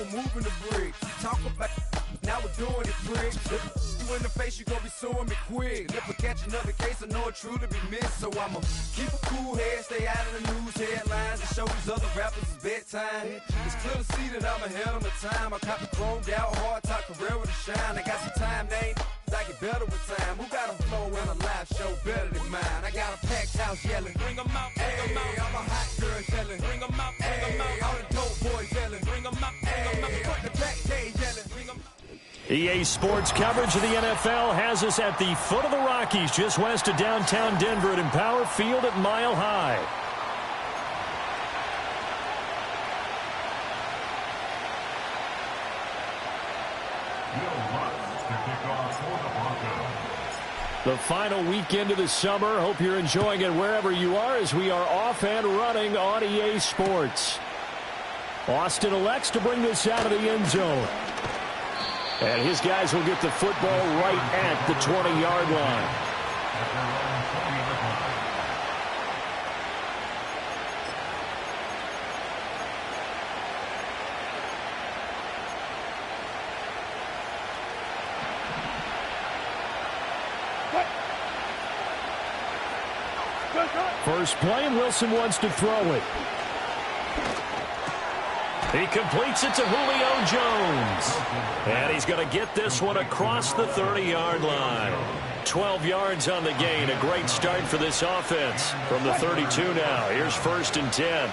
on moving the bricks. Talk about now we're doing it, prick. If you in the face, you gon' be suing me quick. And if I catch another case, I know it truly be missed. So I'ma keep a cool head, stay out of the news headlines, and show these other rappers it's bedtime. It's clear to see that I'm ahead of my time. I caught the chromed out, hard talk career with a shine. I got some time, they ain't I get better with time. Who got a flow and a live show better than mine? I got a packed house yelling, bring 'em out, bring 'em out. I'm a hot girl yelling, bring 'em out, bring 'em out. All the dope boys yelling, bring 'em out, bring 'em out. Fuck the back cage yelling, bring 'em out. EA Sports coverage of the NFL has us at the foot of the Rockies, just west of downtown Denver at Empower Field at Mile High. The final weekend of the summer. Hope you're enjoying it wherever you are as we are off and running on EA Sports. Austin elects to bring this out of the end zone. And his guys will get the football right at the 20-yard line. First play, and Wilson wants to throw it. He completes it to Julio Jones. And he's going to get this one across the 30-yard line. 12 yards on the gain. A great start for this offense. From the 32 now. Here's 1st and 10.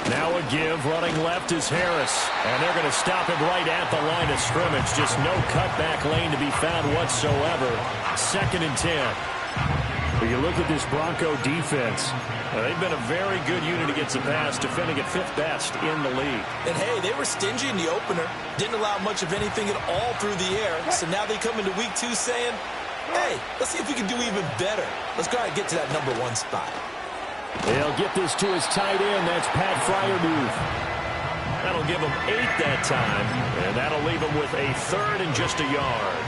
Now a give. Running left is Harris. And they're going to stop him right at the line of scrimmage. Just no cutback lane to be found whatsoever. 2nd and 10. When you look at this Bronco defense, they've been a very good unit against the pass, defending at 5th best in the league. And, hey, they were stingy in the opener, didn't allow much of anything at all through the air. So now they come into week 2 saying, hey, let's see if we can do even better. Let's go ahead and get to that number 1 spot. They'll get this to his tight end. That's Pat Freiermuth. That'll give him 8 that time, and that'll leave him with a 3rd and just a yard.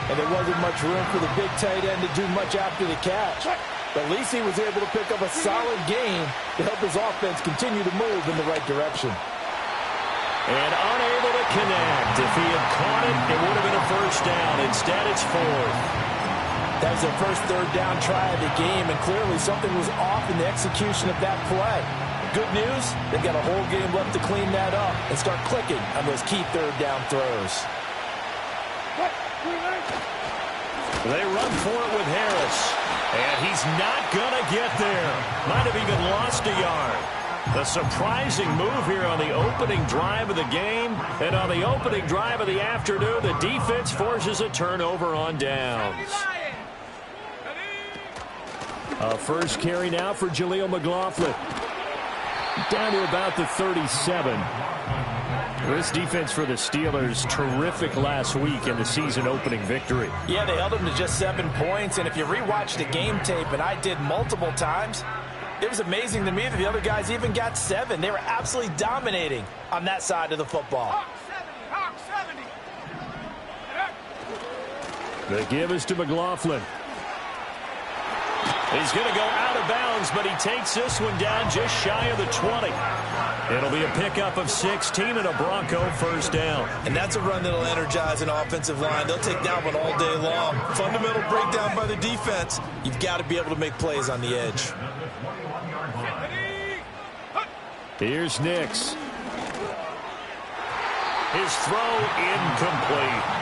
And there wasn't much room for the big tight end to do much after the catch. But at least he was able to pick up a solid gain to help his offense continue to move in the right direction. And unable to connect. If he had caught it, it would have been a 1st down. Instead, it's 4th. That was their first 3rd down try of the game, and clearly something was off in the execution of that play. Good news, they've got a whole game left to clean that up and start clicking on those key 3rd down throws. They run for it with Harris. And he's not going to get there. Might have even lost a yard. The surprising move here on the opening drive of the game. And on the opening drive of the afternoon, the defense forces a turnover on downs. A first carry now for Jaleel McLaughlin. Down to about the 37. This defense for the Steelers, terrific last week in the season-opening victory. Yeah, they held them to just 7 points, and if you rewatch the game tape, and I did multiple times, it was amazing to me that the other guys even got 7. They were absolutely dominating on that side of the football. The give is to McLaughlin. He's going to go out of bounds, but he takes this one down just shy of the 20. It'll be a pickup of 16 and a Bronco 1st down. And that's a run that'll energize an offensive line. They'll take that one all day long. Fundamental breakdown by the defense. You've got to be able to make plays on the edge. Here's Nix. His throw incomplete.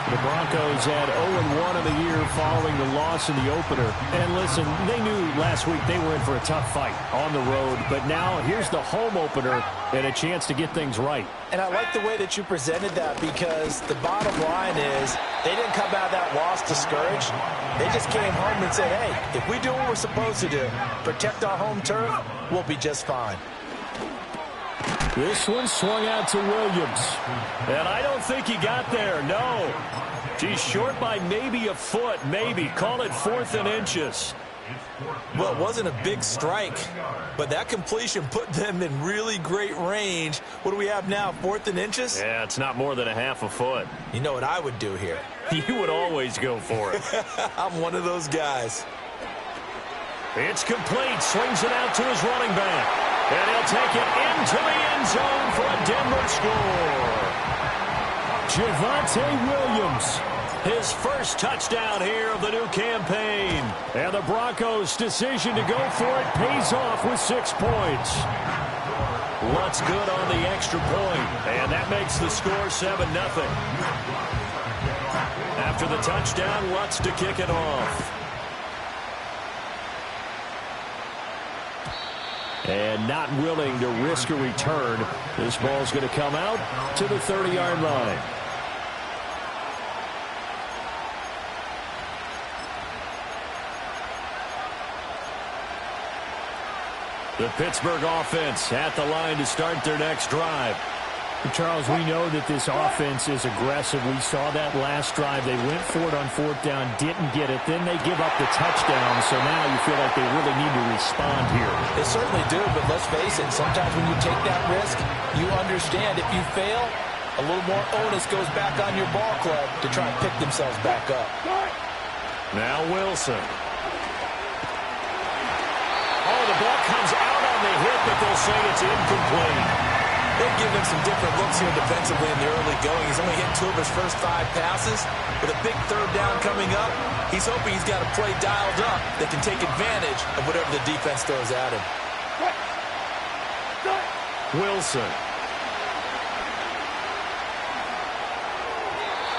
The Broncos had 0-1 in the year following the loss in the opener. And listen, they knew last week they were in for a tough fight on the road. But now here's the home opener and a chance to get things right. And I like the way that you presented that, because the bottom line is they didn't come out of that loss discouraged. They just came home and said, hey, if we do what we're supposed to do, protect our home turf, we'll be just fine. This one swung out to Williams. And I don't think he got there, no. He's short by maybe a foot, maybe. Call it 4th and inches. Well, it wasn't a big strike, but that completion put them in really great range. What do we have now, 4th and inches? Yeah, it's not more than a half a foot. You know what I would do here? You would always go for it. I'm one of those guys. It's complete. Swings it out to his running back. And he'll take it into the end zone. and score. Javonte Williams, his first touchdown here of the new campaign. And the Broncos' decision to go for it pays off with 6 points. Lutz good on the extra point, and that makes the score 7-0. After the touchdown, Lutz to kick it off. And not willing to risk a return. This ball's going to come out to the 30-yard line. The Pittsburgh offense at the line to start their next drive. Charles, we know that this offense is aggressive. We saw that last drive. They went for it on 4th down, didn't get it. Then they give up the touchdown, so now you feel like they really need to respond here. They certainly do, but let's face it, sometimes when you take that risk, you understand if you fail, a little more onus goes back on your ball club to try and pick themselves back up. Now Wilson. Oh, the ball comes out on the hit, but they'll say it's incomplete. They've given him some different looks here defensively in the early going. He's only hit 2 of his first 5 passes. With a big 3rd down coming up, he's hoping he's got a play dialed up that can take advantage of whatever the defense throws at him. Wilson.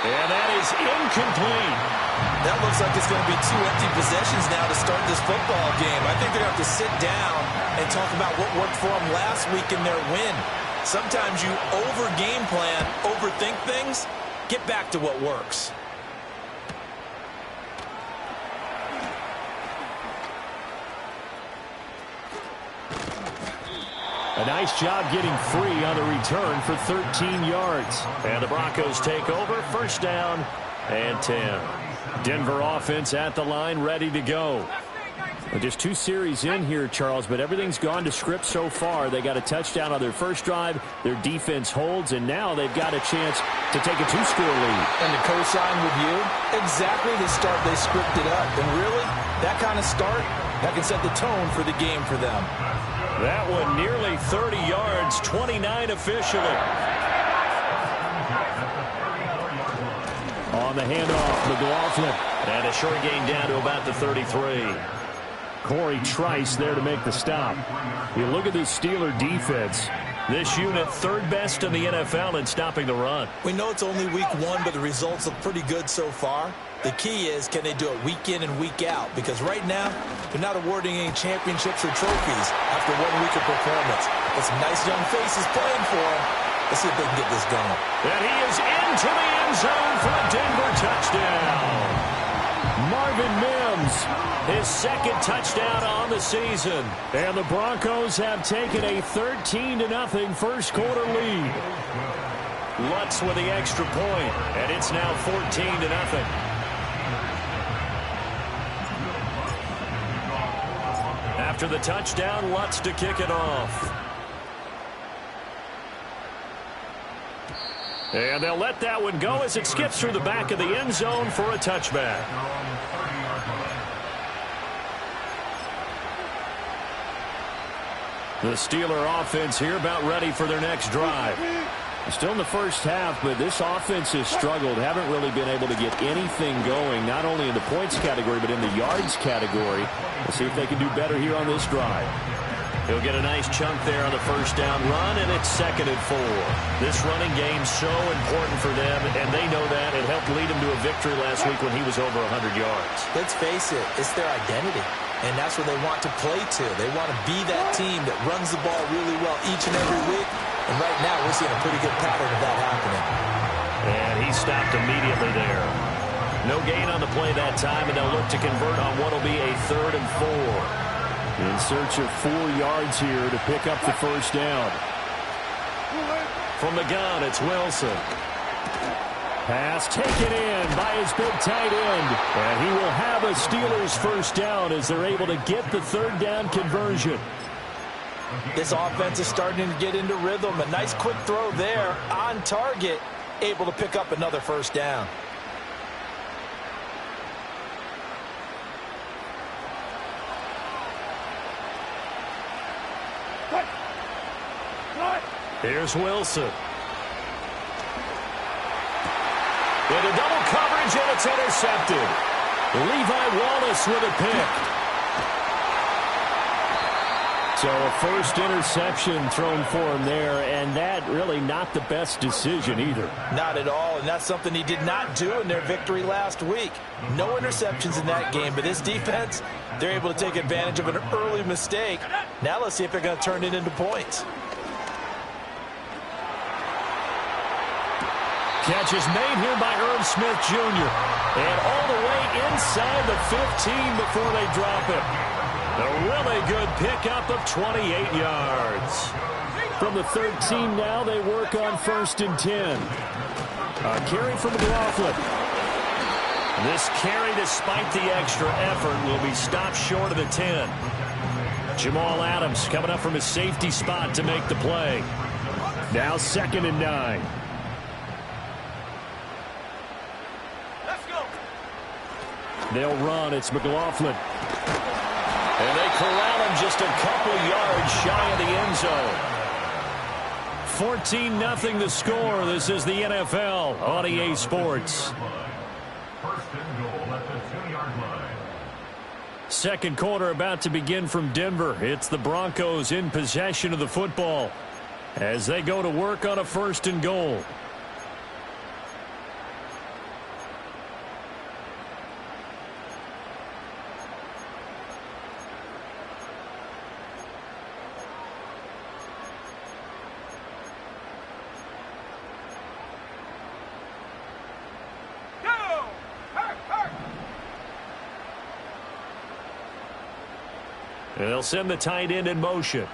And that is incomplete. That looks like it's going to be 2 empty possessions now to start this football game. I think they're going to have to sit down and talk about what worked for them last week in their win. Sometimes you over-game plan, overthink things, get back to what works. A nice job getting free on the return for 13 yards. And the Broncos take over, 1st down and 10. Denver offense at the line, ready to go. Just 2 series in here, Charles, but everything's gone to script so far. They got a touchdown on their first drive. Their defense holds, and now they've got a chance to take a 2-score lead. And to co-sign with you, exactly the start they scripted up. And really, that kind of start, that can set the tone for the game for them. That one nearly 30 yards, 29 officially. On the handoff, McLaughlin. And a short gain down to about the 33. Corey Trice there to make the stop. You look at this Steeler defense. This unit 3rd best in the NFL in stopping the run. We know it's only week 1, but the results look pretty good so far. The key is, can they do it week in and week out? Because right now, they're not awarding any championships or trophies after 1 week of performance. But some nice young faces playing for them. Let's see if they can get this going. And he is into the end zone for a Denver touchdown. Marvin Mims, his 2nd touchdown on the season. And the Broncos have taken a 13-0 1st quarter lead. Lutz with the extra point, and it's now 14-0. After the touchdown, Lutz to kick it off. And they'll let that one go as it skips through the back of the end zone for a touchback. The Steeler offense here about ready for their next drive. Still in the first half, but this offense has struggled. Haven't really been able to get anything going, not only in the points category, but in the yards category. We'll see if they can do better here on this drive. He'll get a nice chunk there on the 1st down run, and it's 2nd and 4. This running game's so important for them, and they know that. It helped lead him to a victory last week when he was over 100 yards. Let's face it, it's their identity, and that's what they want to play to. They want to be that team that runs the ball really well each and every week, and right now we're seeing a pretty good pattern of that happening. And he stopped immediately there. No gain on the play that time, and they'll look to convert on what will be a 3rd and 4. In search of 4 yards here to pick up the 1st down. From the gun, it's Wilson. Pass taken in by his big tight end. And he will have a Steelers 1st down as they're able to get the 3rd down conversion. This offense is starting to get into rhythm. A nice quick throw there on target, able to pick up another 1st down. Here's Wilson. Into double coverage, and it's intercepted. Levi Wallace with a pick. So a first interception thrown for him there, and that really not the best decision either. Not at all, and that's something he did not do in their victory last week. No interceptions in that game, but this defense, they're able to take advantage of an early mistake. Now let's see if they're going to turn it into points. Catch is made here by Irv Smith Jr. And all the way inside the 15 before they drop it. A really good pickup of 28 yards. From the 13 now, they work on 1st and 10. A carry from McLaughlin. This carry, despite the extra effort, will be stopped short of the 10. Jamal Adams coming up from his safety spot to make the play. Now 2nd and 9. They'll run. It's McLaughlin. And they corral him just a couple yards shy of the end zone. 14-0 the score. This is the NFL on EA Sports. Second quarter about to begin from Denver. It's the Broncos in possession of the football as they go to work on a 1st and goal. They'll send the tight end in motion.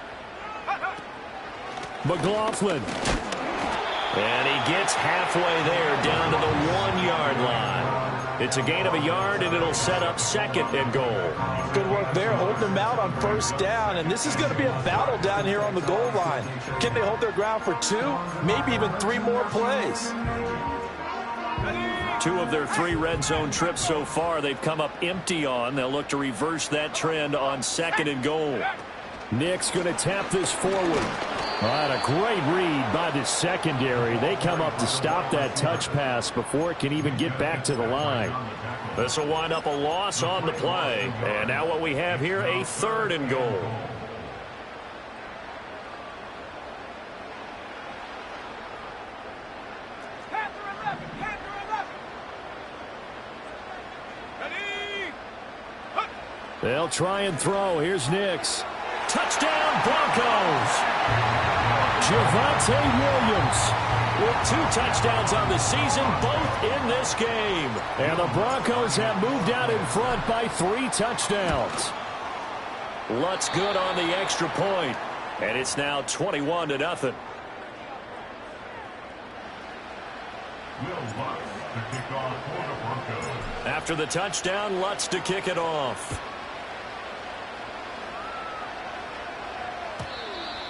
McLaughlin. And he gets halfway there down to the 1-yard line. It's a gain of a yard, and it'll set up 2nd and goal. Good work there, holding them out on 1st down. And this is going to be a battle down here on the goal line. Can they hold their ground for 2, maybe even 3 more plays? 2 of their 3 red zone trips so far they've come up empty on. They'll look to reverse that trend on 2nd and goal. Nick's going to tap this forward. All right, a great read by the secondary. They come up to stop that touch pass before it can even get back to the line. This will wind up a loss on the play. And now what we have here, a 3rd and goal. They'll try and throw. Here's Nix. Touchdown, Broncos! Javonte Williams with 2 touchdowns on the season, both in this game. And the Broncos have moved out in front by 3 touchdowns. Lutz good on the extra point, and it's now 21-0. After the touchdown, Lutz to kick it off.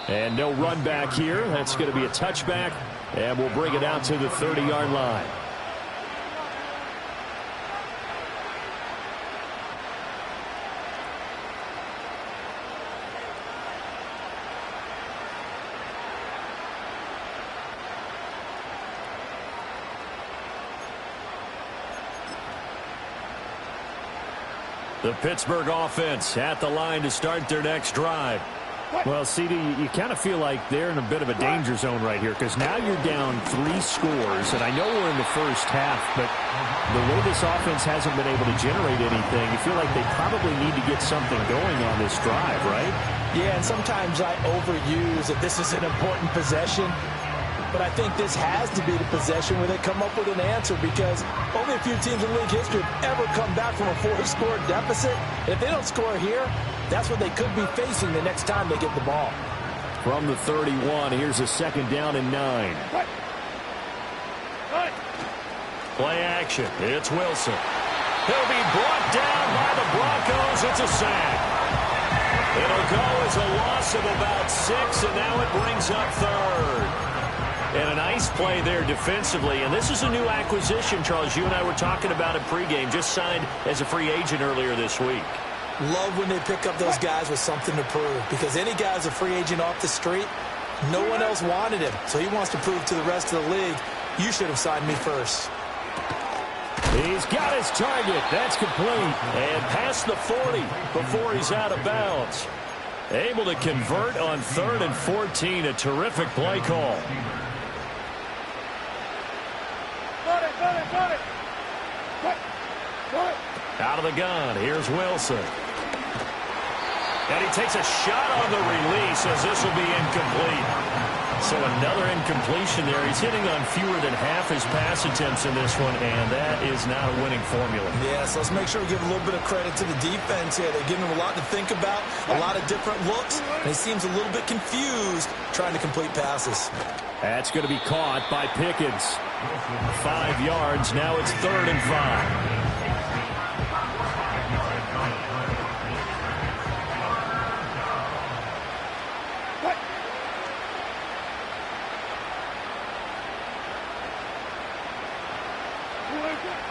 And no run back here. That's going to be a touchback, and we'll bring it out to the 30-yard line. The Pittsburgh offense at the line to start their next drive. Well, CD, you kind of feel like they're in a bit of a danger zone right here because now you're down 3 scores, and I know we're in the first half, but the way this offense hasn't been able to generate anything, you feel like they probably need to get something going on this drive, right? Yeah, and sometimes I overuse that this is an important possession, but I think this has to be the possession where they come up with an answer because only a few teams in league history have ever come back from a 4-score deficit. If they don't score here, that's what they could be facing the next time they get the ball. From the 31, here's a 2nd down and 9. Play action. It's Wilson. He'll be brought down by the Broncos. It's a sack. It'll go as a loss of about 6, and now it brings up 3rd. And a nice play there defensively. And this is a new acquisition, Charles. You and I were talking about it pregame. Just signed as a free agent earlier this week. Love when they pick up those guys with something to prove. Because any guy's a free agent off the street, no one else wanted him. So he wants to prove to the rest of the league, you should have signed me first. He's got his target. That's complete. And past the 40 before he's out of bounds. Able to convert on 3rd and 14. A terrific play call. Out of the gun. Here's Wilson. And he takes a shot on the release as this will be incomplete. So another incompletion there. He's hitting on fewer than half his pass attempts in this one, and that is not a winning formula. Yeah, so let's make sure we give a little bit of credit to the defense here. They're giving him a lot to think about, a lot of different looks, and he seems a little bit confused trying to complete passes. That's going to be caught by Pickens. 5 yards. Now it's 3rd and 5.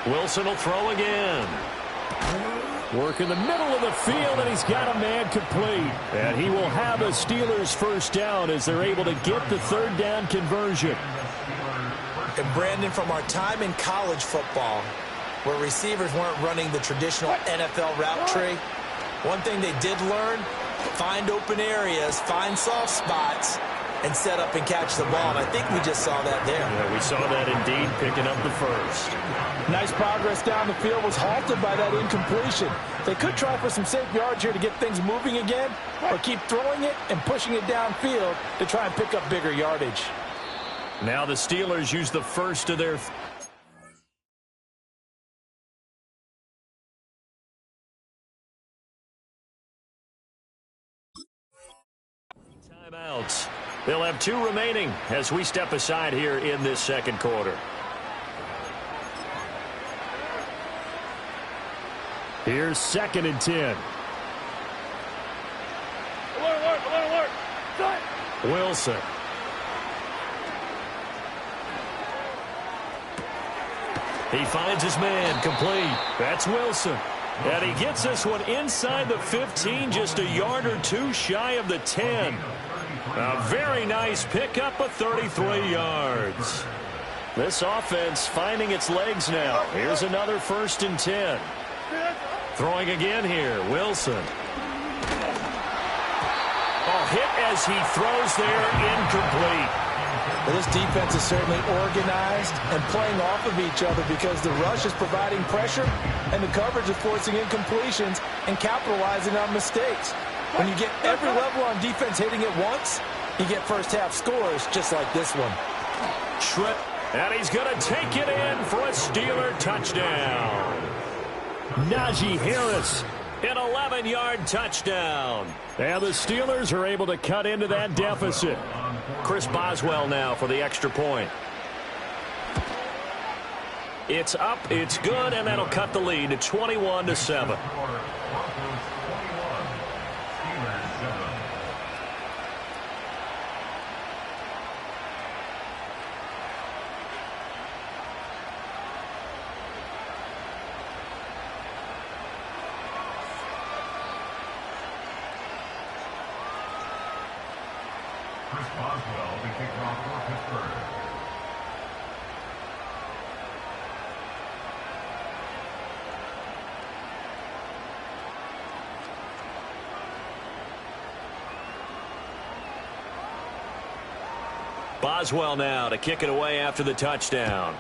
Wilson will throw again. Work in the middle of the field, and he's got a man complete. And he will have a Steelers first down as they're able to get the 3rd down conversion. And Brandon, from our time in college football, where receivers weren't running the traditional NFL route tree, one thing they did learn, find open areas, find soft spots, and set up and catch the ball. And I think we just saw that there. Yeah, we saw that indeed, picking up the first. Nice progress down the field, was halted by that incompletion. They could try for some safe yards here to get things moving again, or keep throwing it and pushing it downfield to try and pick up bigger yardage. Now the Steelers use the first of their timeouts. They'll have 2 remaining as we step aside here in this second quarter. Here's 2nd and 10. Alert. Wilson. He finds his man, complete. That's Wilson. And he gets this one inside the 15, just a yard or 2 shy of the 10. A very nice pickup of 33 yards. This offense finding its legs now. Here's another 1st and 10. Throwing again here, Wilson. Oh, hit as he throws there, incomplete. But this defense is certainly organized and playing off of each other because the rush is providing pressure and the coverage is forcing incompletions and capitalizing on mistakes. When you get every level on defense hitting it once, you get first-half scores just like this one. Trip, and he's going to take it in for a Steeler touchdown. Najee Harris, an 11-yard touchdown. And the Steelers are able to cut into that deficit. Chris Boswell now for the extra point. It's up, it's good, and that'll cut the lead to 21-7. Chris Boswell, the kickoff for Pittsburgh. Boswell now to kick it away after the touchdown.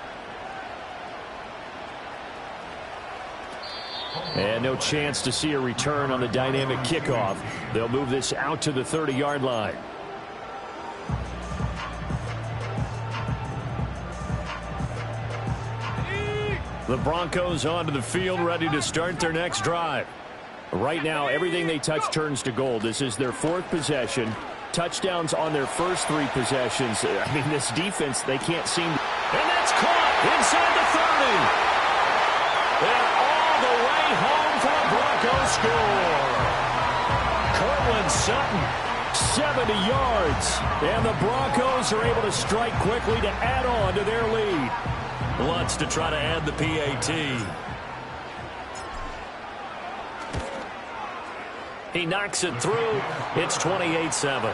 And no chance to see a return on the dynamic kickoff. They'll move this out to the 30-yard line. The Broncos onto the field, ready to start their next drive. Right now, everything they touch turns to gold. This is their 4th possession. Touchdowns on their first 3 possessions. I mean, this defense, they can't seem to... And that's caught inside the 30. And all the way home for the Broncos score. Cortland Sutton, 70 yards. And the Broncos are able to strike quickly to add on to their lead. Wants to try to add the PAT. He knocks it through. It's 28-7.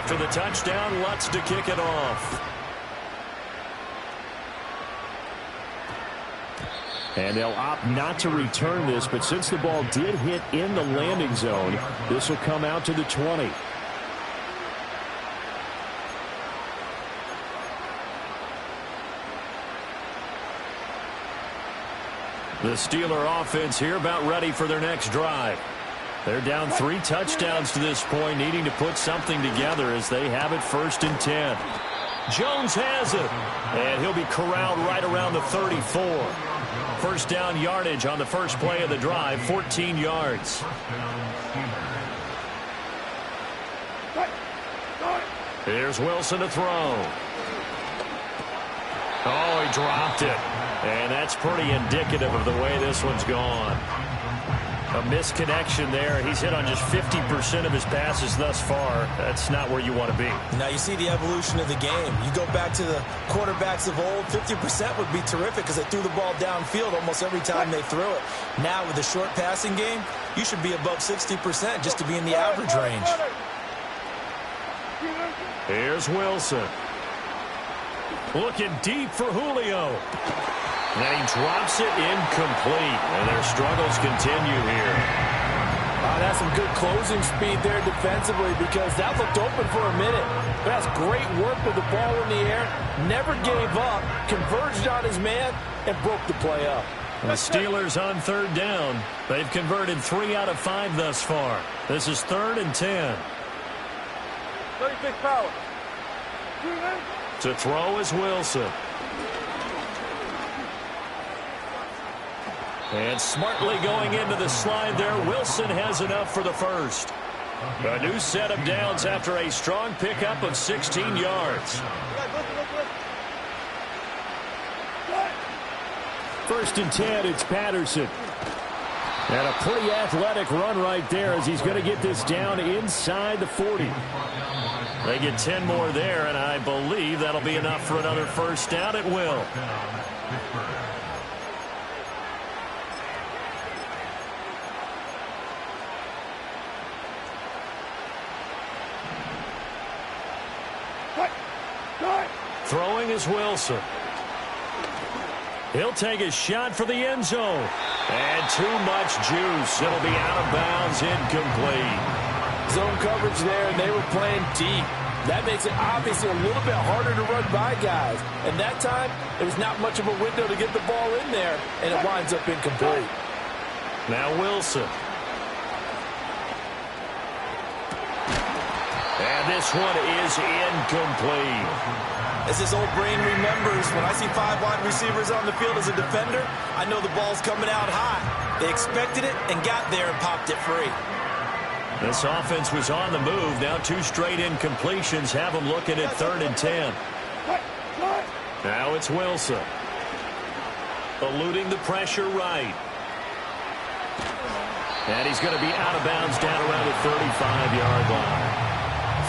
After the touchdown, Lutz to kick it off. And they'll opt not to return this, but since the ball did hit in the landing zone, this will come out to the 20. The Steeler offense here about ready for their next drive. They're down 3 touchdowns to this point, needing to put something together as they have it 1st and 10. Jones has it, and he'll be corralled right around the 34. First down yardage on the first play of the drive, 14 yards. Here's Wilson to throw. Oh, he dropped it. And that's pretty indicative of the way this one's gone. A misconnection there. He's hit on just 50% of his passes thus far. That's not where you want to be. Now you see the evolution of the game. You go back to the quarterbacks of old, 50% would be terrific because they threw the ball downfield almost every time they threw it. Now with the short passing game, you should be above 60% just to be in the average range. Here's Wilson. Looking deep for Julio. Then he drops it incomplete, and their struggles continue here. That's some good closing speed there defensively because that looked open for a minute. That's great work with the ball in the air. Never gave up, converged on his man, and broke the play up. The Steelers on 3rd down. They've converted 3 out of 5 thus far. This is 3rd and 10. 36 power. To throw is Wilson. And smartly going into the slide there, Wilson has enough for the first. A new set of downs after a strong pickup of 16 yards. 1st and 10, it's Patterson. And a pretty athletic run right there as he's going to get this down inside the 40. They get 10 more there, and I believe that'll be enough for another first down. It will. Throwing is Wilson. He'll take a shot for the end zone. And too much juice. It'll be out of bounds, incomplete. Zone coverage there, and they were playing deep. That makes it obviously a little bit harder to run by guys. And that time, there was not much of a window to get the ball in there, and it winds up incomplete. Now Wilson. And this one is incomplete. As this old brain remembers, when I see 5 wide receivers on the field as a defender, I know the ball's coming out high. They expected it and got there and popped it free. This offense was on the move. Now 2 straight incompletions have them looking at 3rd and 10. Now it's Wilson. Eluding the pressure right. And he's going to be out of bounds down around the 35-yard line.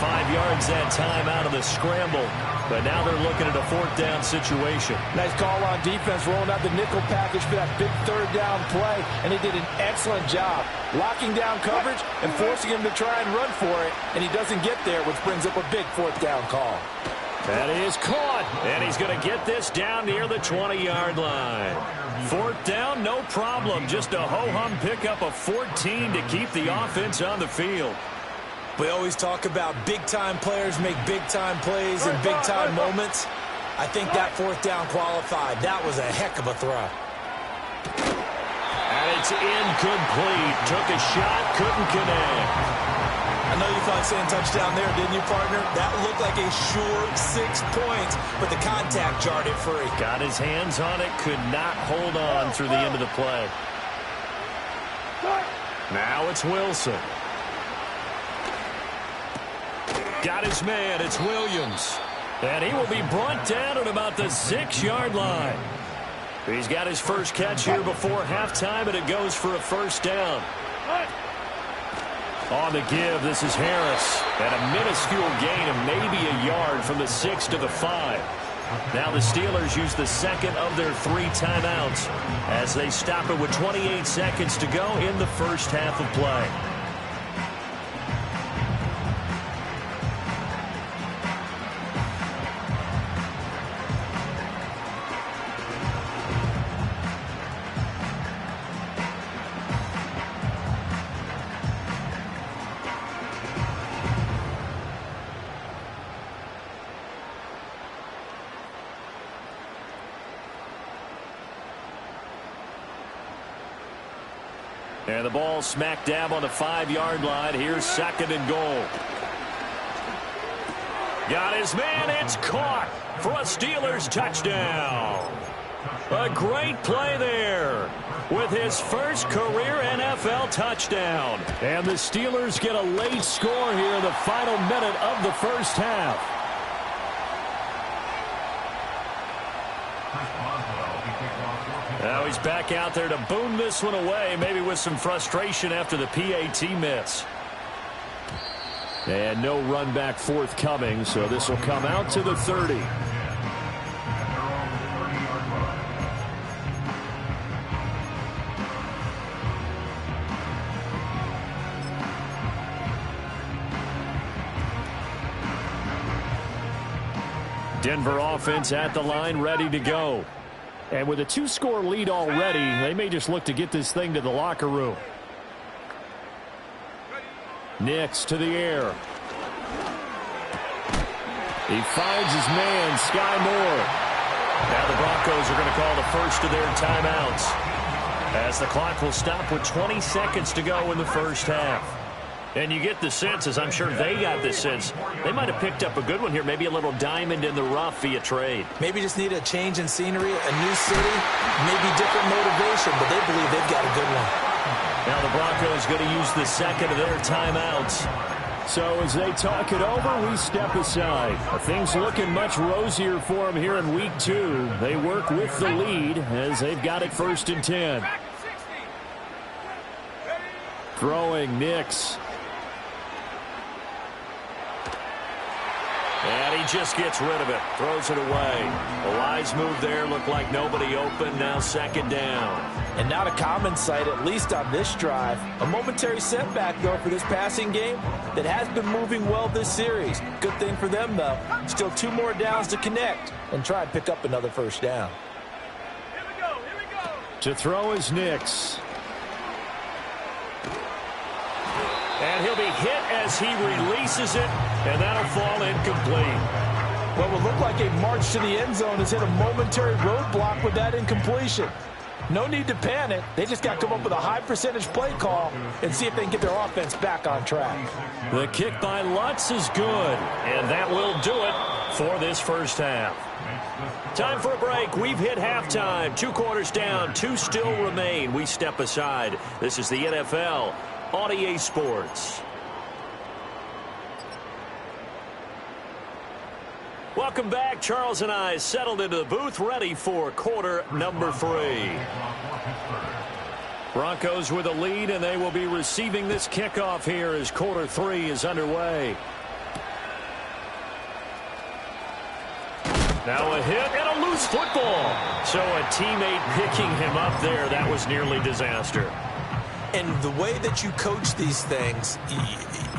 5 yards that time out of the scramble. But now they're looking at a 4th down situation. Nice call on defense, rolling out the nickel package for that big 3rd down play. And they did an excellent job locking down coverage and forcing him to try and run for it. And he doesn't get there, which brings up a big 4th down call. That is caught. And he's going to get this down near the 20-yard line. 4th down, no problem. Just a ho-hum pickup of 14 to keep the offense on the field. We always talk about big-time players make big-time plays in big-time moments. I think that 4th down qualified. That was a heck of a throw. And it's incomplete. Took a shot, couldn't connect. I know you thought saying touchdown there, didn't you, partner? That looked like a sure 6 points, but the contact jarred it free. Got his hands on it, could not hold on through the end of the play. Now it's Wilson. Got his man. It's Williams. And he will be brought down at about the 6-yard line. He's got his first catch here before halftime, and it goes for a 1st down. On the give, this is Harris. And a minuscule gain of maybe a yard from the 6 to the 5. Now the Steelers use the 2nd of their 3 timeouts as they stop it with 28 seconds to go in the first half of play. And the ball smack dab on the 5-yard line. Here's 2nd and goal. Got his man. It's caught for a Steelers touchdown. A great play there with his first career NFL touchdown. And the Steelers get a late score here in the final minute of the first half. Now he's back out there to boom this one away, maybe with some frustration after the PAT miss. And no run back forthcoming, so this will come out to the 30. Denver offense at the line, ready to go. And with a 2-score lead already, they may just look to get this thing to the locker room. Nix to the air. He finds his man, Sky Moore. Now the Broncos are going to call the first of their timeouts, as the clock will stop with 20 seconds to go in the first half. And you get the sense, as I'm sure they got this sense, they might have picked up a good one here, maybe a little diamond in the rough via trade. Maybe just need a change in scenery, a new city, maybe different motivation, but they believe they've got a good one. Now the Broncos going to use the second of their timeouts. So as they talk it over, we step aside. Things looking much rosier for them here in week 2. They work with the lead as they've got it 1st and 10. Throwing Nix. And he just gets rid of it. Throws it away. A wise move there. Looked like nobody open. Now 2nd down. And not a common sight, at least on this drive. A momentary setback, though, for this passing game that has been moving well this series. Good thing for them, though. Still 2 more downs to connect and try and pick up another 1st down. Here we go. To throw is Nix. And he'll be hit as he releases it, and that'll fall incomplete. What would look like a march to the end zone has hit a momentary roadblock with that incompletion. No need to panic. They just got to come up with a high percentage play call and see if they can get their offense back on track. The kick by Lutz is good, and that will do it for this first half. Time for a break. We've hit halftime. 2 quarters down, 2 still remain. We step aside. This is the NFL on EA Sports. Welcome back. Charles and I settled into the booth, ready for quarter number 3. Broncos with a lead, and they will be receiving this kickoff here as quarter 3 is underway. Now a hit and a loose football. So a teammate picking him up there. That was nearly disaster. And the way that you coach these things,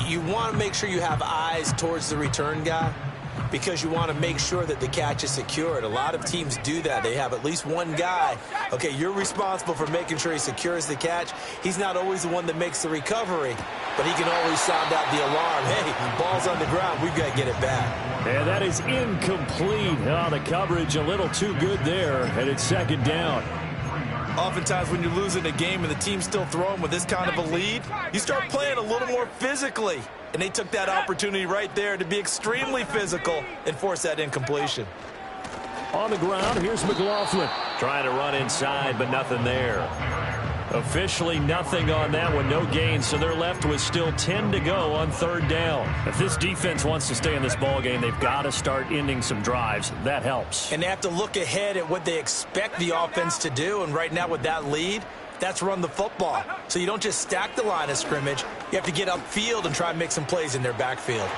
you want to make sure you have eyes towards the return guy, because you want to make sure that the catch is secured. A lot of teams do that. They have at least one guy. Okay, you're responsible for making sure he secures the catch. He's not always the one that makes the recovery, but he can always sound out the alarm. Hey, ball's on the ground. We've got to get it back. And that is incomplete. Oh, the coverage a little too good there, and it's 2nd down. Oftentimes when you're losing a game and the team's still throwing with this kind of a lead, you start playing a little more physically. And they took that opportunity right there to be extremely physical and force that incompletion. On the ground, here's McLaughlin. Trying to run inside, but nothing there. Officially nothing on that one, no gain, so they're left with still 10 to go on 3rd down. If this defense wants to stay in this ball game, they've got to start ending some drives. That helps. And they have to look ahead at what they expect the offense to do, and right now with that lead, that's run the football. So you don't just stack the line of scrimmage. You have to get upfield and try and make some plays in their backfield.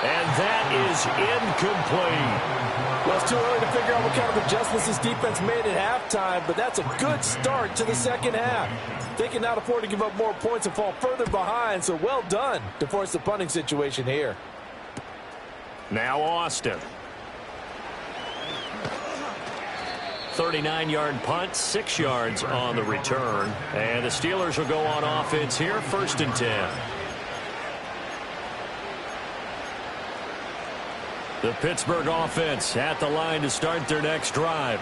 And that is incomplete. Well, it's too early to figure out what kind of adjustments this defense made at halftime, but that's a good start to the 2nd half. They cannot afford to give up more points and fall further behind, so well done to force the punting situation here. Now Austin. 39-yard punt, 6 yards on the return. And the Steelers will go on offense here, 1st and 10. The Pittsburgh offense at the line to start their next drive.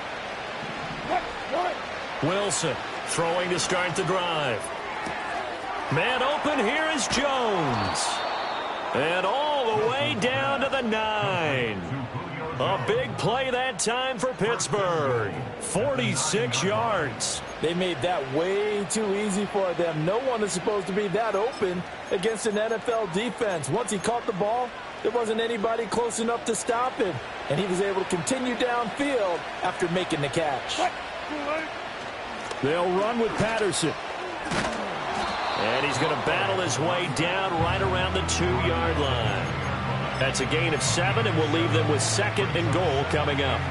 Wilson throwing to start the drive. Man open, here is Jones. And all the way down to the 9. A big play that time for Pittsburgh. 46 yards. They made that way too easy for them. No one is supposed to be that open against an NFL defense. Once he caught the ball, there wasn't anybody close enough to stop him. And he was able to continue downfield after making the catch. They'll run with Patterson. And he's going to battle his way down right around the 2-yard line. That's a gain of 7, and we'll leave them with 2nd and goal coming up.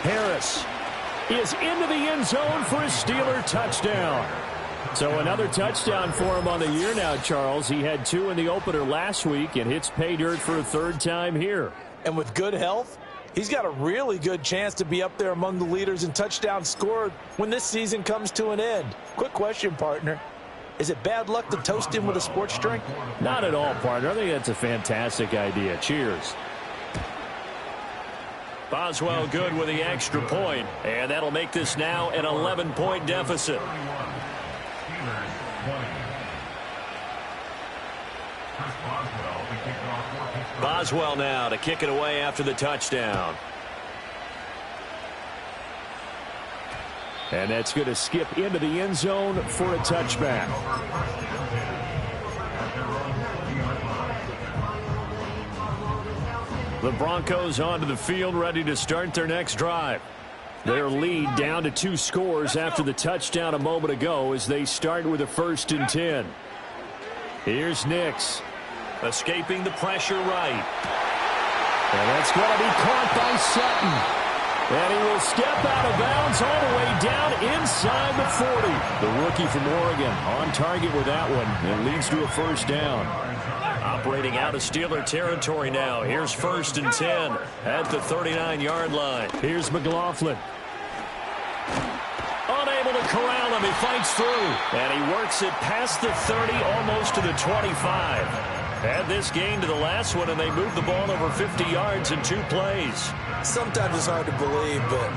Harris is into the end zone for a Steeler touchdown. So another touchdown for him on the year now, Charles. He had 2 in the opener last week and hits pay dirt for a 3rd time here. And with good health, he's got a really good chance to be up there among the leaders in touchdowns scored when this season comes to an end. Quick question, partner. Is it bad luck to toast him with a sports drink? Not at all, partner. I think that's a fantastic idea. Cheers. Boswell good with the extra point, and that'll make this now an 11-point deficit. Boswell now to kick it away after the touchdown. And that's going to skip into the end zone for a touchback. The Broncos onto the field, ready to start their next drive. Their lead down to 2 scores after the touchdown a moment ago as they start with a 1st and 10. Here's Nix. Escaping the pressure right. And that's going to be caught by Sutton. And he will step out of bounds all the way down inside the 40. The rookie from Oregon on target with that one. And leads to a 1st down. Operating out of Steeler territory now. Here's 1st and 10 at the 39-yard line. Here's McLaughlin. Unable to corral him. He fights through. And he works it past the 30, almost to the 25. Add this gain to the last one, and they move the ball over 50 yards in 2 plays. Sometimes it's hard to believe, but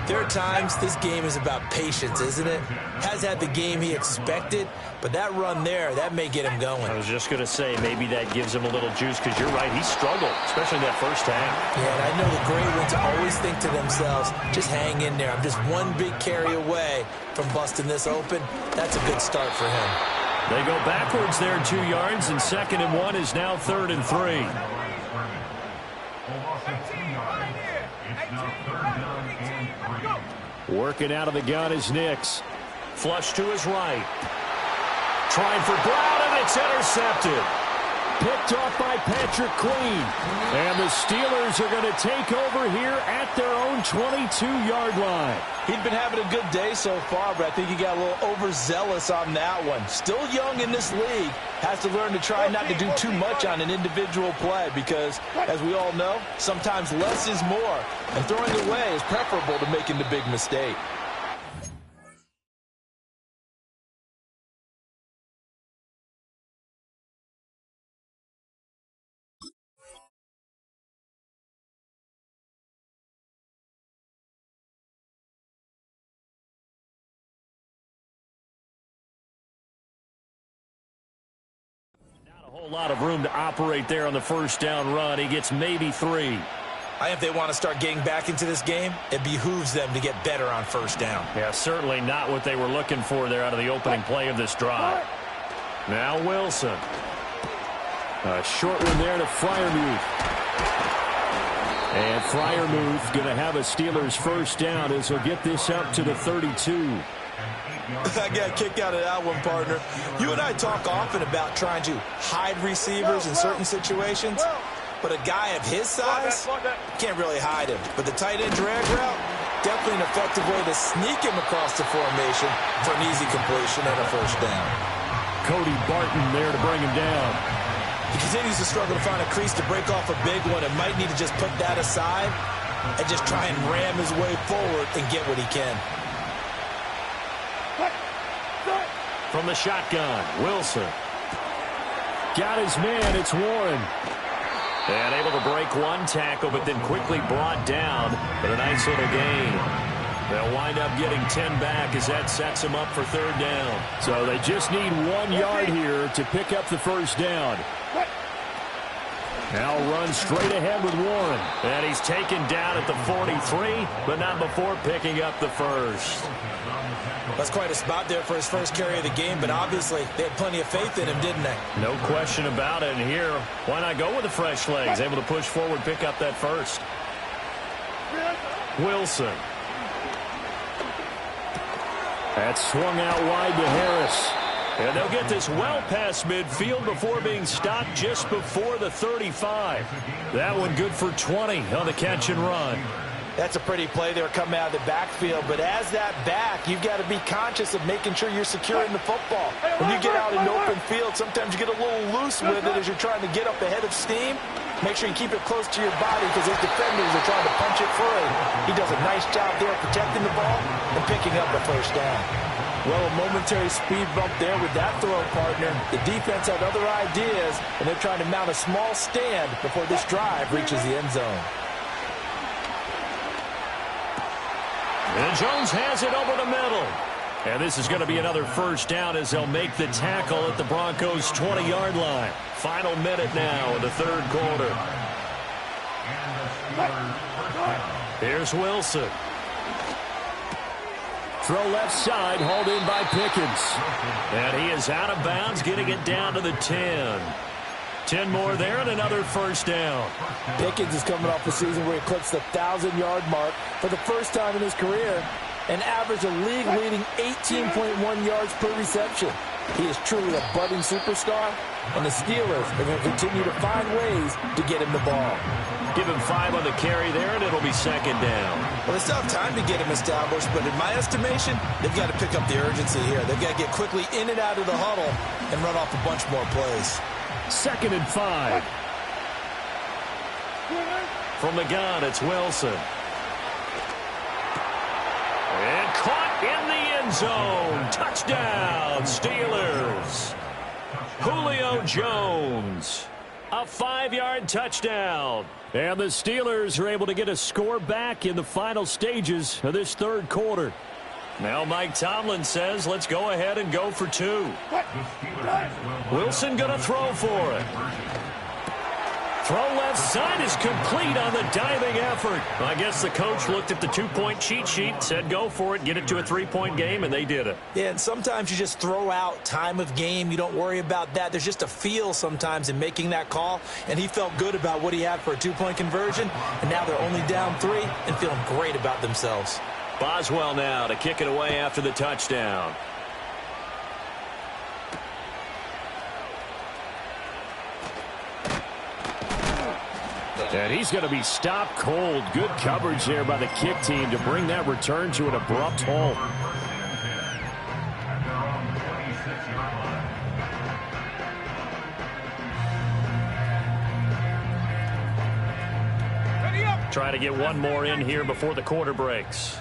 there are times this game is about patience, isn't it? Has had the game he expected, but that run there, that may get him going. I was just going to say, maybe that gives him a little juice, because you're right, he struggled, especially in that first half. Yeah, and I know the great ones always think to themselves, just hang in there. I'm just one big carry away from busting this open. That's a good start for him. They go backwards there 2 yards, and 2nd and 1 is now 3rd and 3. Working out of the gun is Nix. Flush to his right. Trying for Brown, and it's intercepted. Picked off by Patrick Queen. And the Steelers are going to take over here at their own 22-yard line. He'd been having a good day so far, but I think he got a little overzealous on that one. Still young in this league. Has to learn to try not to do too much on an individual play because, as we all know, sometimes less is more. And throwing away is preferable to making the big mistake. A whole lot of room to operate there on the 1st down run. He gets maybe 3. If they want to start getting back into this game, it behooves them to get better on 1st down. Yeah, certainly not what they were looking for there out of the opening play of this drive. Now Wilson. A short one there to Freiermuth. And Freiermuth going to have a Steelers 1st down as he'll get this up to the 32. I got a kick out of that one, partner. You and I talk often about trying to hide receivers in certain situations, but a guy of his size can't really hide him. But the tight end drag route, definitely an effective way to sneak him across the formation for an easy completion and a 1st down. Cody Barton there to bring him down. He continues to struggle to find a crease to break off a big one and might need to just put that aside and just try and ram his way forward and get what he can. From the shotgun, Wilson. Got his man, it's Warren. And able to break one tackle, but then quickly brought down. But a nice little gain. They'll wind wind up getting 10 back as that sets them up for third down. So they just need 1 yard here to pick up the first down. Now run straight ahead with Warren. And he's taken down at the 43, but not before picking up the first. That's quite a spot there for his first carry of the game, but obviously they had plenty of faith in him, didn't they? No question about it. And here, why not go with the fresh legs? Able to push forward, pick up that first. Wilson. That's swung out wide to Harris. And they'll get this well past midfield before being stopped just before the 35. That one good for 20 on the catch and run. That's a pretty play there coming out of the backfield, but as that back, you've got to be conscious of making sure you're securing the football. When you get out in open field, sometimes you get a little loose with it as you're trying to get up ahead of steam. Make sure you keep it close to your body because those defenders are trying to punch it free. He does a nice job there protecting the ball and picking up the first down. Well, a momentary speed bump there with that throw, partner. The defense had other ideas, and they're trying to mount a small stand before this drive reaches the end zone. And Jones has it over the middle. And this is going to be another first down as they'll make the tackle at the Broncos' 20-yard line. Final minute now in the third quarter. Here's Wilson. Throw left side, hauled in by Pickens. And he is out of bounds, getting it down to the 10. 10 more there and another first down. Pickens is coming off a season where he eclipsed the 1,000-yard mark for the first time in his career and averaged a league-leading 18.1 yards per reception. He is truly a budding superstar, and the Steelers are going to continue to find ways to get him the ball. Give him 5 on the carry there, and it'll be second down. Well, they still have time to get him established, but in my estimation, they've got to pick up the urgency here. They've got to get quickly in and out of the huddle and run off a bunch more plays. 2nd and 5. From the gun, it's Wilson. And caught in the end zone. Touchdown, Steelers. Julio Jones. A 5-yard touchdown. And the Steelers are able to get a score back in the final stages of this third quarter. Now Mike Tomlin says, let's go ahead and go for 2. Wilson going to throw for it. Throw left side is complete on the diving effort. I guess the coach looked at the 2-point cheat sheet, said go for it, get it to a 3-point game, and they did it. Yeah, and sometimes you just throw out time of game. You don't worry about that. There's just a feel sometimes in making that call, and he felt good about what he had for a 2-point conversion, and now they're only down 3 and feeling great about themselves. Boswell now to kick it away after the touchdown. And he's going to be stopped cold. Good coverage there by the kick team to bring that return to an abrupt halt. Try to get one more in here before the quarter breaks.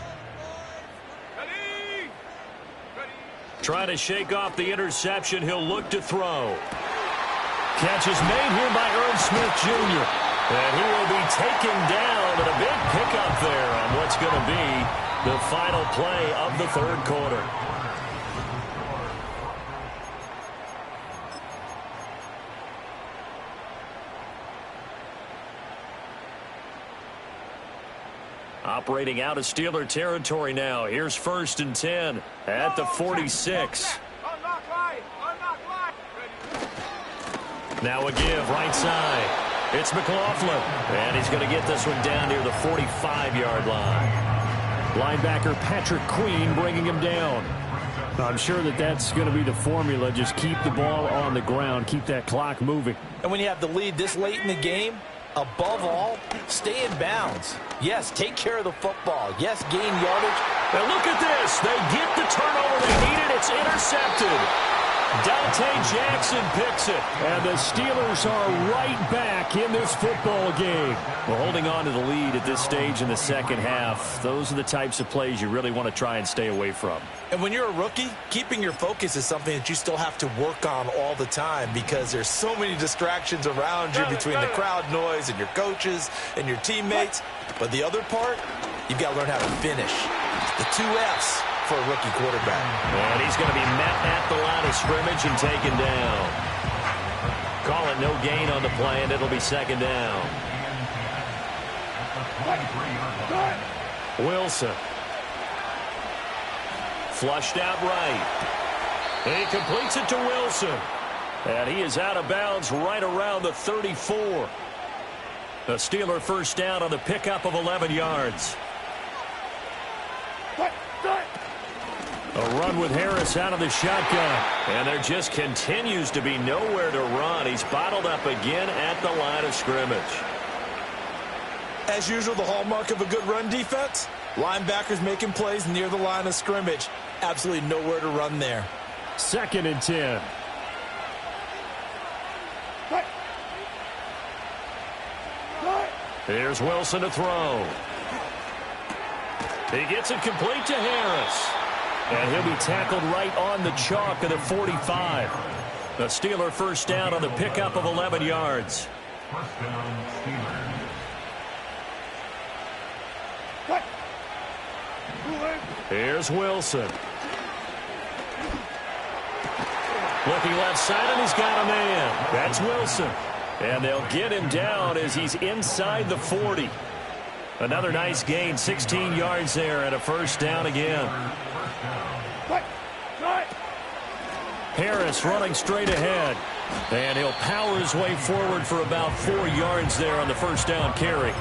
Try to shake off the interception. He'll look to throw. Catch is made here by Earl Smith Jr. And he will be taken down, and a big pickup there on what's going to be the final play of the third quarter. Operating out of Steeler territory now. Here's 1st and 10 at the 46. Now a give right side. It's McLaughlin, and he's going to get this one down near the 45-yard line. Linebacker Patrick Queen bringing him down. I'm sure that that's going to be the formula. Just keep the ball on the ground. Keep that clock moving. And when you have the lead this late in the game, above all, stay in bounds. Yes, take care of the football. Yes, gain yardage. And look at this. They get the turnover they needed. It's intercepted. Dante Jackson picks it. And the Steelers are right back in this football game. Well, holding on to the lead at this stage in the second half, those are the types of plays you really want to try and stay away from. And when you're a rookie, keeping your focus is something that you still have to work on all the time because there's so many distractions around you between the crowd noise and your coaches and your teammates. But the other part, you've got to learn how to finish. The 2 F's for a rookie quarterback. And he's going to be met at the line of scrimmage and taken down. Call it no gain on the play, and it'll be second down. Wilson. Flushed out right. He completes it to Wilson. And he is out of bounds right around the 34. The Steeler first down on the pickup of 11 yards. A run with Harris out of the shotgun. And there just continues to be nowhere to run. He's bottled up again at the line of scrimmage. As usual, the hallmark of a good run defense, linebackers making plays near the line of scrimmage. Absolutely nowhere to run there. 2nd and 10. Here's Wilson to throw. He gets it complete to Harris. And he'll be tackled right on the chalk of the 45. The Steeler first down on the pickup of 11 yards. First down, Steelers. Here's Wilson. Looking left side, and he's got a man. That's Wilson. And they'll get him down as he's inside the 40. Another nice gain, 16 yards there, and a first down again. Harris running straight ahead. And he'll power his way forward for about 4 yards there on the first down carry.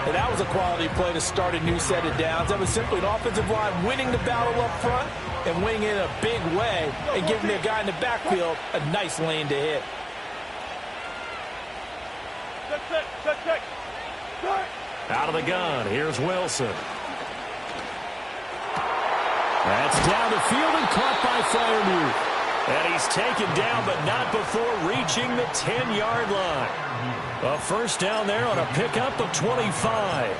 And that was a quality play to start a new set of downs. That was simply an offensive line winning the battle up front and winning it in a big way and giving the guy in the backfield a nice lane to hit. Out of the gun, here's Wilson. That's down the field and caught by Freiermuth. And he's taken down, but not before reaching the 10-yard line. A first down there on a pickup of 25.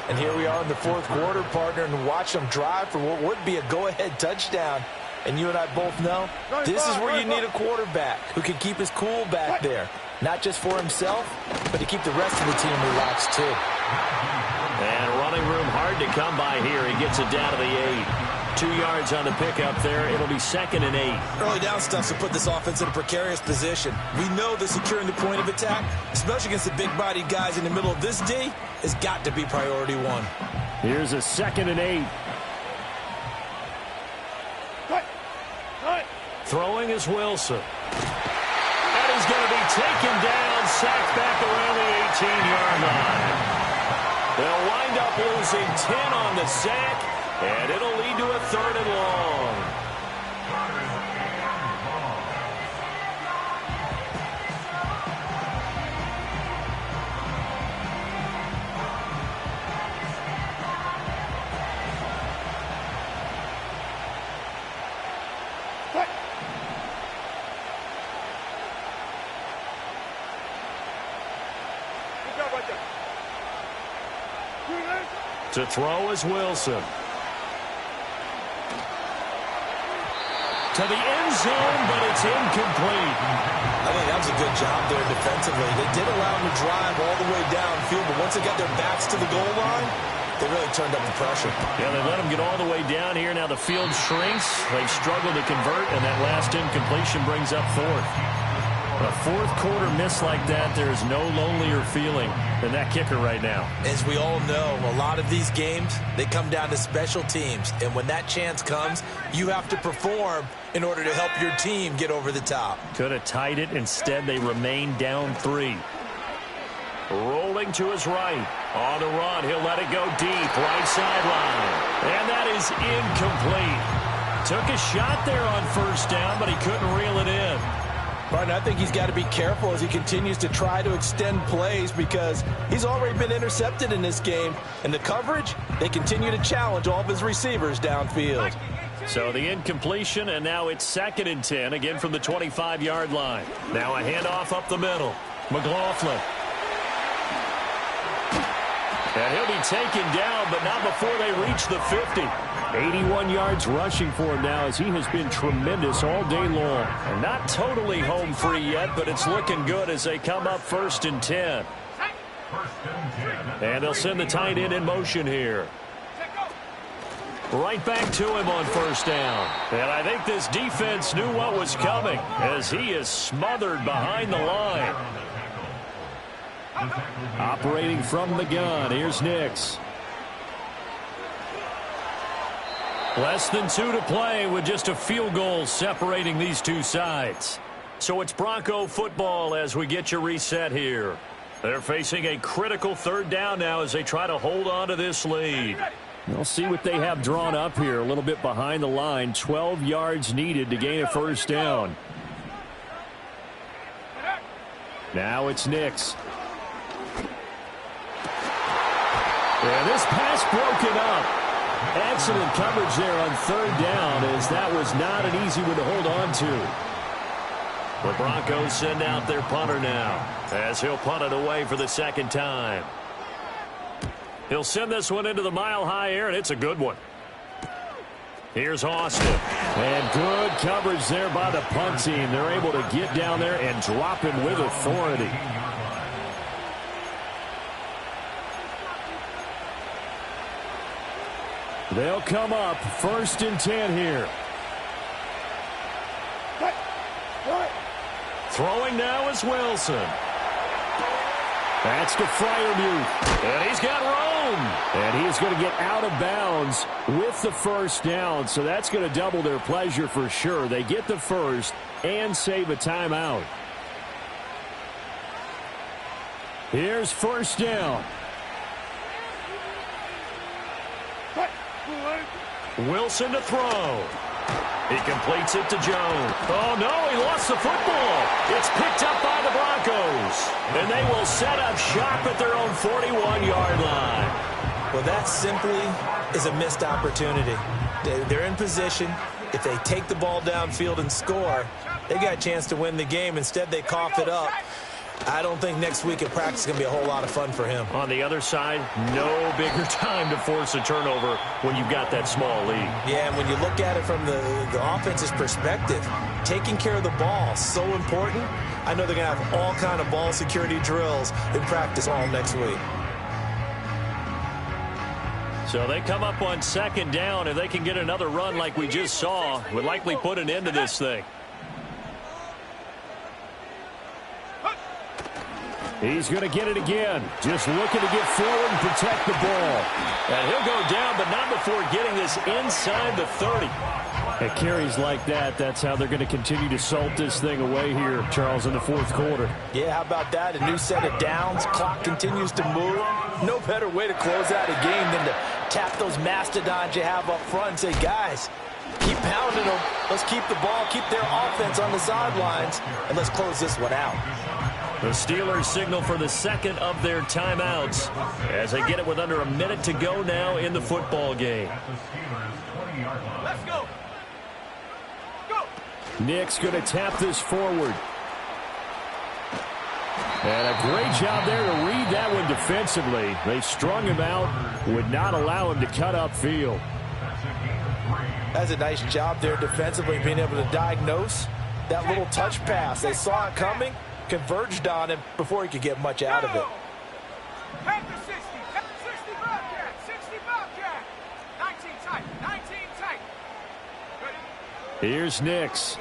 And here we are in the 4th quarter, partner, and watch them drive for what would be a go-ahead touchdown. And you and I both know this is where you need a quarterback who can keep his cool back there. Not just for himself, but to keep the rest of the team relaxed, too. And running room hard to come by here. He gets it down to the 8. 2 yards on the pickup there. It'll be 2nd and 8. Early down stuff to put this offense in a precarious position. We know that securing the point of attack, especially against the big-bodied guys in the middle of this D, has got to be priority 1. Here's a 2nd and 8. Throwing is Wilson. And he's going to be taken down, sacked back around the 18-yard line. They'll wind up losing 10 on the sack, and it'll lead to a 3rd and long. To throw is Wilson. To the end zone, but it's incomplete. I think that was a good job there defensively. They did allow him to drive all the way downfield, but once they got their backs to the goal line, they really turned up the pressure. Yeah, they let him get all the way down here. Now the field shrinks. They've struggled to convert, and that last incompletion brings up 4th. A 4th quarter miss like that, there is no lonelier feeling than that kicker right now. As we all know, a lot of these games, they come down to special teams. And when that chance comes, you have to perform in order to help your team get over the top. Could have tied it. Instead, they remain down 3. Rolling to his right. On the run, he'll let it go deep. Right sideline. And that is incomplete. Took a shot there on first down, but he couldn't reel it in. But I think he's got to be careful as he continues to try to extend plays because he's already been intercepted in this game. And the coverage, they continue to challenge all of his receivers downfield. So the incompletion, and now it's 2nd and 10, again from the 25-yard line. Now a handoff up the middle. McLaughlin. And he'll be taken down, but not before they reach the 50. 81 yards rushing for him now as he has been tremendous all day long. And not totally home free yet, but it's looking good as they come up 1st and 10. And they'll send the tight end in motion here. Right back to him on first down. And I think this defense knew what was coming as he is smothered behind the line. Operating from the gun, here's Nix. Less than 2 to play with just a field goal separating these two sides. So it's Bronco football as we get you reset here. They're facing a critical third down now as they try to hold on to this lead. We'll see what they have drawn up here. A little bit behind the line. 12 yards needed to gain a first down. Now it's Nix. And this pass broken up. Excellent coverage there on third down as that was not an easy one to hold on to. The Broncos send out their punter now as he'll punt it away for the second time. He'll send this one into the mile-high air, and it's a good one. Here's Austin. And good coverage there by the punt team. They're able to get down there and drop him with authority. They'll come up 1st and 10 here. Throwing now is Wilson. That's to Freiermuth. And he's got room. And he's going to get out of bounds with the first down. So that's going to double their pleasure for sure. They get the first and save a timeout. Here's first down. Wilson to throw. He completes it to Jones. Oh, no, he lost the football. It's picked up by the Broncos. And they will set up shop at their own 41-yard line. Well, that simply is a missed opportunity. They're in position. If they take the ball downfield and score, they got a chance to win the game. Instead, they cough it up. I don't think next week at practice is going to be a whole lot of fun for him. On the other side, no bigger time to force a turnover when you've got that small lead. Yeah, and when you look at it from the offense's perspective, taking care of the ball is so important. I know they're going to have all kind of ball security drills in practice all next week. So they come up on second down. If they can get another run like we just saw, would likely put an end to this thing. He's going to get it again. Just looking to get forward and protect the ball. And he'll go down, but not before getting this inside the 30. At carries like that, that's how they're going to continue to salt this thing away here, Charles, in the fourth quarter. Yeah, how about that? A new set of downs. Clock continues to move. No better way to close out a game than to tap those mastodons you have up front and say, guys, keep pounding them. Let's keep the ball, keep their offense on the sidelines, and let's close this one out. The Steelers signal for the second of their timeouts as they get it with under a minute to go now in the football game. Let's go. Go. Nick's going to tap this forward. And a great job there to read that one defensively. They strung him out, would not allow him to cut upfield. That's a nice job there defensively, being able to diagnose that little touch pass. They saw it coming, converged on him before he could get much out of it. Head to 60. 60 Bobcat. 60 Bobcat. 19 tight. 19 tight. Good. Here's Nix.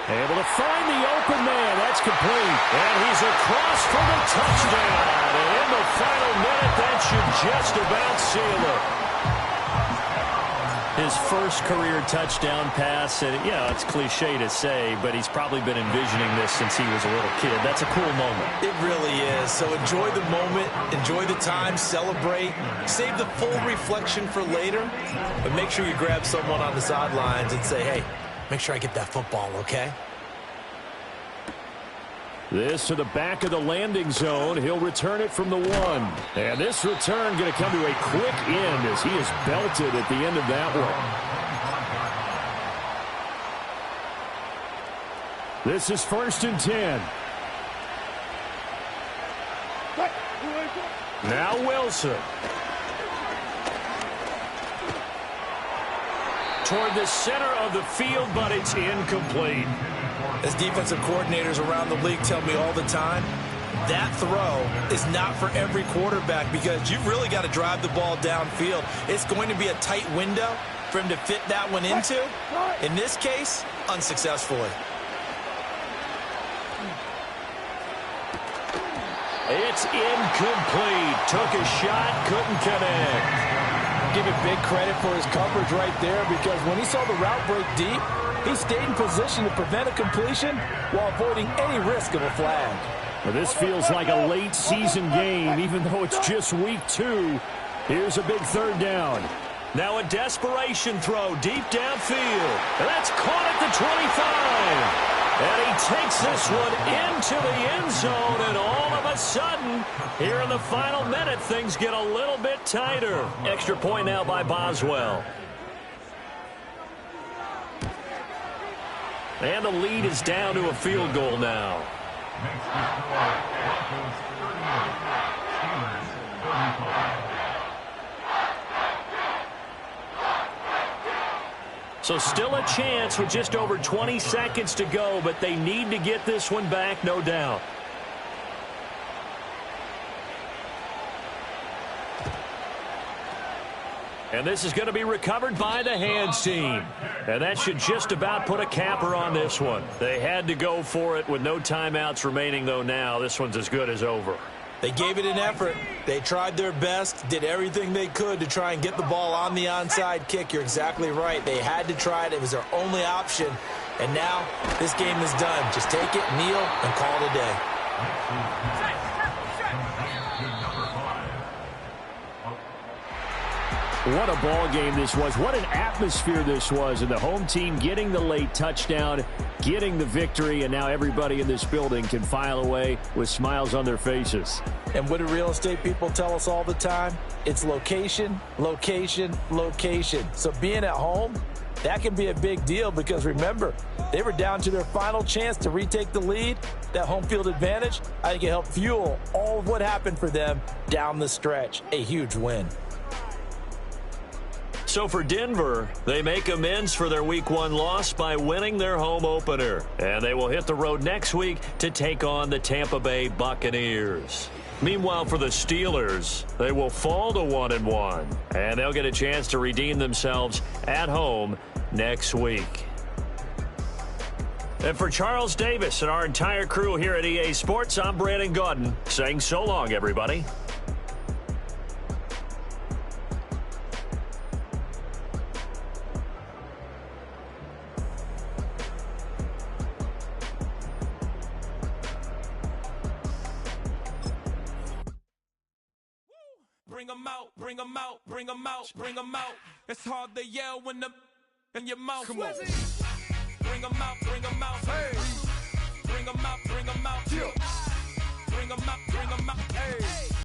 Able to find the open man. That's complete. And he's across for the touchdown. And in the final minute, that should just about seal it. His first career touchdown pass, and yeah, it's cliche to say, but he's probably been envisioning this since he was a little kid. That's a cool moment. It really is. So enjoy the moment, enjoy the time, celebrate, save the full reflection for later, but make sure you grab someone on the sidelines and say, hey, make sure I get that football, okay? This to the back of the landing zone. He'll return it from the 1. And this return going to come to a quick end as he is belted at the end of that one. This is 1st and 10. Now Wilson. Toward the center of the field, but it's incomplete. As defensive coordinators around the league tell me all the time, that throw is not for every quarterback because you've really got to drive the ball downfield. It's going to be a tight window for him to fit that one into. In this case, unsuccessfully. It's incomplete. Took a shot, couldn't connect. Give him big credit for his coverage right there because when he saw the route break deep, he stayed in position to prevent a completion while avoiding any risk of a flag. Well, this feels like a late season game, even though it's just week 2. Here's a big third down. Now a desperation throw deep downfield. And that's caught at the 25. And he takes this one into the end zone, and all of a sudden, here in the final minute, things get a little bit tighter. Extra point now by Boswell. And the lead is down to a field goal now. Next score, Broncos 38, Steelers 35. So still a chance with just over 20 seconds to go, but they need to get this one back, no doubt. And this is going to be recovered by the hands team. And that should just about put a capper on this one. They had to go for it with no timeouts remaining, though now. This one's as good as over. They gave it an effort. They tried their best, did everything they could to try and get the ball on the onside kick. You're exactly right. They had to try it. It was their only option. And now this game is done. Just take it, kneel, and call it a day. What a ball game this was. What an atmosphere this was. And the home team getting the late touchdown, getting the victory, and now everybody in this building can file away with smiles on their faces. And what do real estate people tell us all the time? It's location, location, location. So being at home, that can be a big deal because remember, they were down to their final chance to retake the lead. That home field advantage, I think it helped fuel all of what happened for them down the stretch. A huge win. So for Denver, they make amends for their Week 1 loss by winning their home opener. And they will hit the road next week to take on the Tampa Bay Buccaneers. Meanwhile, for the Steelers, they will fall to 1-1. And they'll get a chance to redeem themselves at home next week. And for Charles Davis and our entire crew here at EA Sports, I'm Brandon Gaudin saying so long, everybody. Bring 'em out, bring 'em out, bring 'em out, bring 'em out. It's hard to yell when the in your mouth. Come on. Bring 'em out, bring 'em out. Hey. Bring 'em out, bring 'em out. Bring 'em out, bring 'em out. Hey.